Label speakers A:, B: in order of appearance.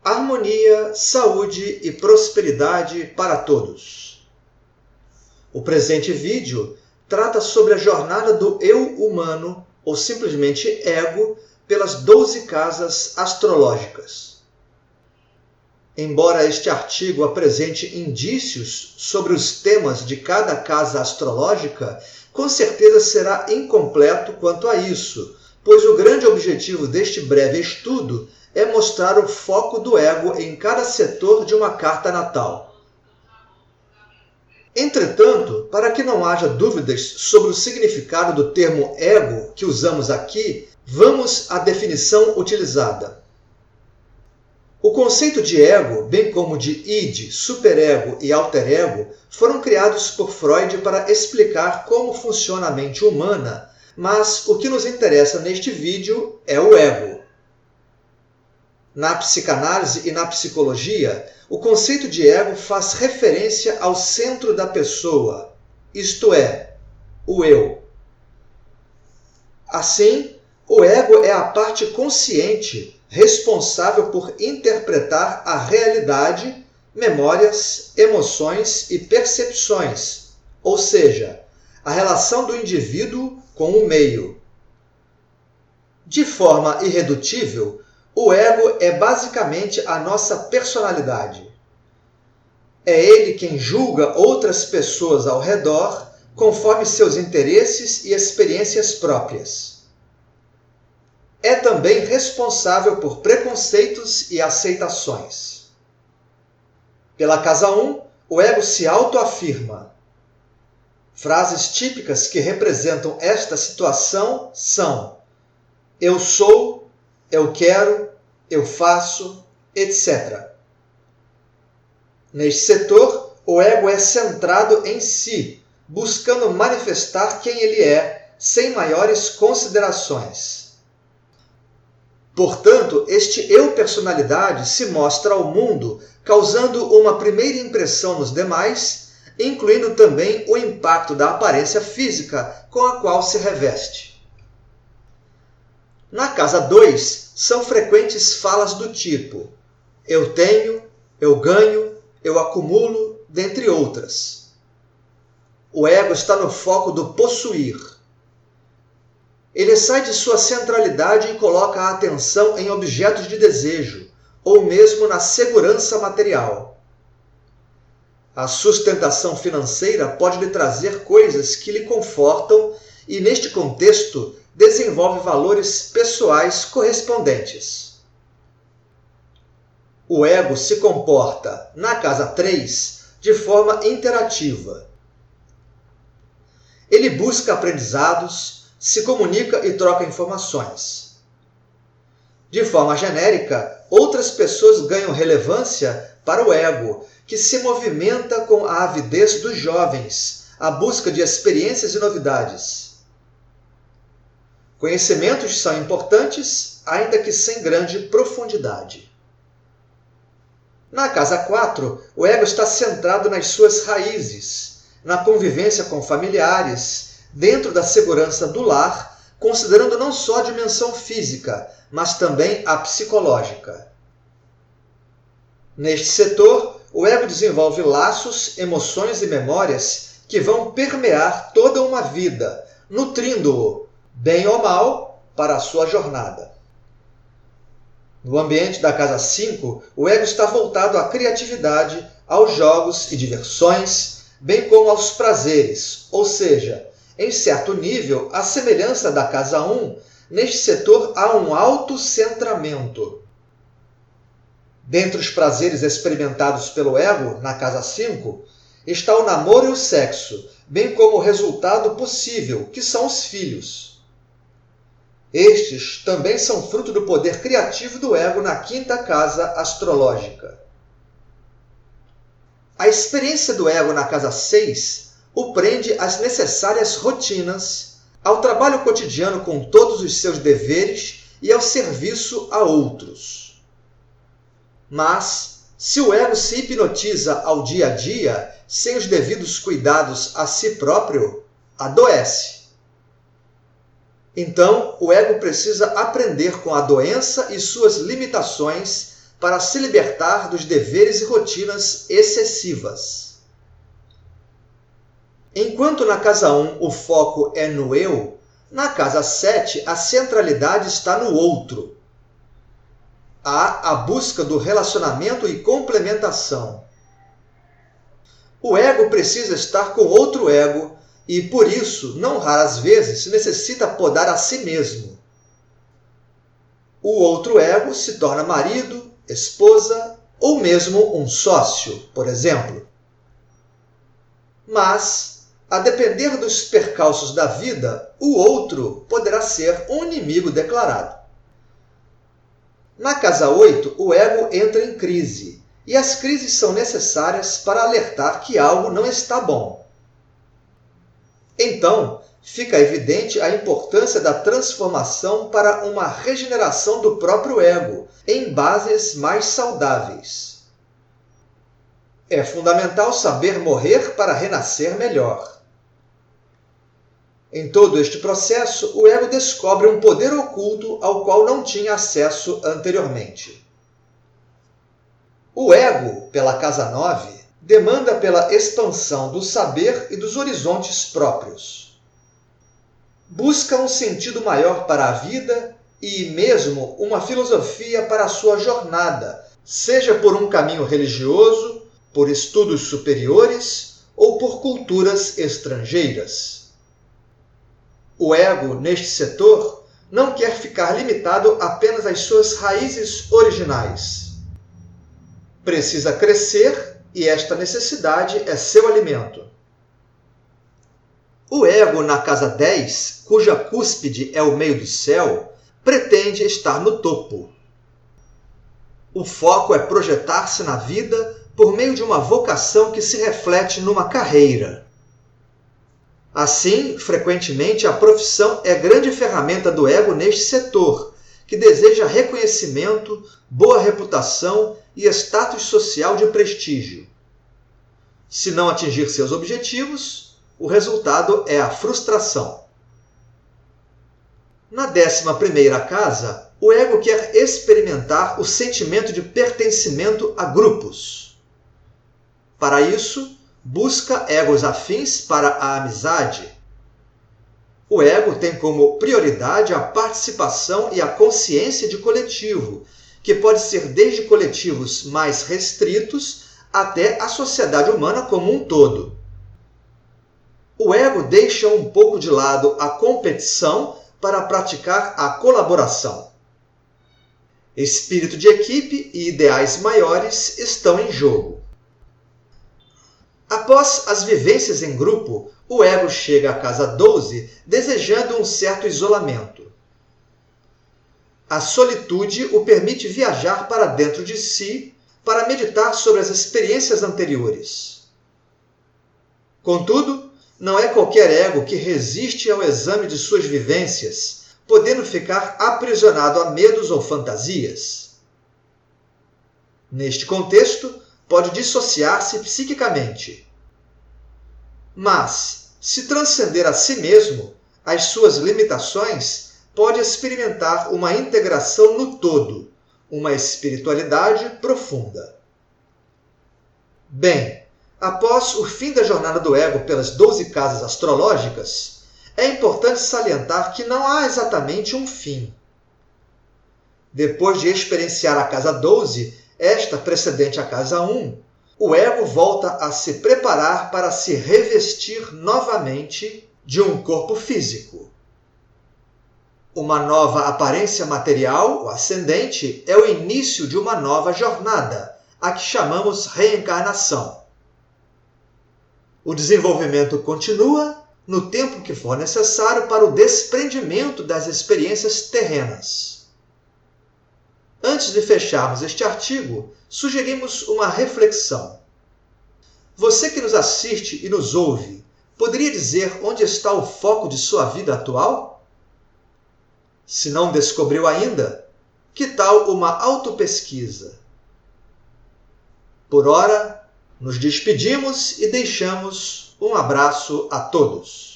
A: Harmonia, saúde e prosperidade para todos. O presente vídeo trata sobre a jornada do eu humano, ou simplesmente ego, pelas 12 casas astrológicas. Embora este artigo apresente indícios sobre os temas de cada casa astrológica, com certeza será incompleto quanto a isso, pois o grande objetivo deste breve estudo é mostrar o foco do ego em cada setor de uma carta natal. Entretanto, para que não haja dúvidas sobre o significado do termo ego que usamos aqui, vamos à definição utilizada. O conceito de ego, bem como de id, superego e alter ego, foram criados por Freud para explicar como funciona a mente humana, mas o que nos interessa neste vídeo é o ego. Na psicanálise e na psicologia, o conceito de ego faz referência ao centro da pessoa, isto é, o eu. Assim, o ego é a parte consciente responsável por interpretar a realidade, memórias, emoções e percepções, ou seja, a relação do indivíduo com o meio. De forma irredutível, o ego é basicamente a nossa personalidade. É ele quem julga outras pessoas ao redor conforme seus interesses e experiências próprias. É também responsável por preconceitos e aceitações. Pela casa 1, o ego se autoafirma. Frases típicas que representam esta situação são: eu sou, eu quero, eu faço, etc. Neste setor, o ego é centrado em si, buscando manifestar quem ele é, sem maiores considerações. Portanto, este eu-personalidade se mostra ao mundo, causando uma primeira impressão nos demais, incluindo também o impacto da aparência física com a qual se reveste. Na casa 2, são frequentes falas do tipo: eu tenho, eu ganho, eu acumulo, dentre outras. O ego está no foco do possuir. Ele sai de sua centralidade e coloca a atenção em objetos de desejo, ou mesmo na segurança material. A sustentação financeira pode lhe trazer coisas que lhe confortam e, neste contexto, desenvolve valores pessoais correspondentes. O ego se comporta, na casa 3, de forma interativa. Ele busca aprendizados, se comunica e troca informações. De forma genérica, outras pessoas ganham relevância para o ego, que se movimenta com a avidez dos jovens, à busca de experiências e novidades. Conhecimentos são importantes, ainda que sem grande profundidade. Na casa 4, o ego está centrado nas suas raízes, na convivência com familiares, dentro da segurança do lar, considerando não só a dimensão física, mas também a psicológica. Neste setor, o ego desenvolve laços, emoções e memórias que vão permear toda uma vida, nutrindo-o, bem ou mal, para a sua jornada. No ambiente da casa 5, o ego está voltado à criatividade, aos jogos e diversões, bem como aos prazeres, ou seja, em certo nível, à semelhança da casa 1, neste setor há um autocentramento. Dentre os prazeres experimentados pelo ego, na casa 5, está o namoro e o sexo, bem como o resultado possível, que são os filhos. Estes também são fruto do poder criativo do ego na 5ª casa astrológica. A experiência do ego na casa 6 o prende às necessárias rotinas, ao trabalho cotidiano com todos os seus deveres e ao serviço a outros. Mas, se o ego se hipnotiza ao dia a dia, sem os devidos cuidados a si próprio, adoece. Então, o ego precisa aprender com a doença e suas limitações, para se libertar dos deveres e rotinas excessivas. Enquanto na casa 1 o foco é no eu, na casa 7 a centralidade está no outro. Há a busca do relacionamento e complementação. O ego precisa estar com outro ego e, por isso, não raras vezes, necessita podar a si mesmo. O outro ego se torna marido, esposa ou mesmo um sócio, por exemplo. Mas, a depender dos percalços da vida, o outro poderá ser um inimigo declarado. Na casa 8, o ego entra em crise, e as crises são necessárias para alertar que algo não está bom. Então, fica evidente a importância da transformação para uma regeneração do próprio ego em bases mais saudáveis. É fundamental saber morrer para renascer melhor. Em todo este processo, o ego descobre um poder oculto ao qual não tinha acesso anteriormente. O ego, pela casa 9, demanda pela expansão do saber e dos horizontes próprios. Busca um sentido maior para a vida e mesmo uma filosofia para a sua jornada, seja por um caminho religioso, por estudos superiores ou por culturas estrangeiras. O ego, neste setor, não quer ficar limitado apenas às suas raízes originais. Precisa crescer e esta necessidade é seu alimento. O ego na casa 10, cuja cúspide é o meio do céu, pretende estar no topo. O foco é projetar-se na vida por meio de uma vocação que se reflete numa carreira. Assim, frequentemente, a profissão é grande ferramenta do ego neste setor, que deseja reconhecimento, boa reputação e status social de prestígio. Se não atingir seus objetivos, o resultado é a frustração. Na 11ª casa, o ego quer experimentar o sentimento de pertencimento a grupos. Para isso, busca egos afins para a amizade. O ego tem como prioridade a participação e a consciência de coletivo, que pode ser desde coletivos mais restritos até a sociedade humana como um todo. O ego deixa um pouco de lado a competição para praticar a colaboração. Espírito de equipe e ideais maiores estão em jogo. Após as vivências em grupo, o ego chega à casa 12 desejando um certo isolamento. A solitude o permite viajar para dentro de si para meditar sobre as experiências anteriores. Contudo, não é qualquer ego que resiste ao exame de suas vivências, podendo ficar aprisionado a medos ou fantasias. Neste contexto, pode dissociar-se psiquicamente. Mas, se transcender a si mesmo, as suas limitações, pode experimentar uma integração no todo, uma espiritualidade profunda. Bem, após o fim da jornada do ego pelas 12 casas astrológicas, é importante salientar que não há exatamente um fim. Depois de experienciar a casa 12, esta precedente à casa 1, o ego volta a se preparar para se revestir novamente de um corpo físico. Uma nova aparência material, o ascendente, é o início de uma nova jornada, a que chamamos reencarnação. O desenvolvimento continua no tempo que for necessário para o desprendimento das experiências terrenas. Antes de fecharmos este artigo, sugerimos uma reflexão. Você que nos assiste e nos ouve, poderia dizer onde está o foco de sua vida atual? Se não descobriu ainda, que tal uma autopesquisa? Por ora, nos despedimos e deixamos um abraço a todos.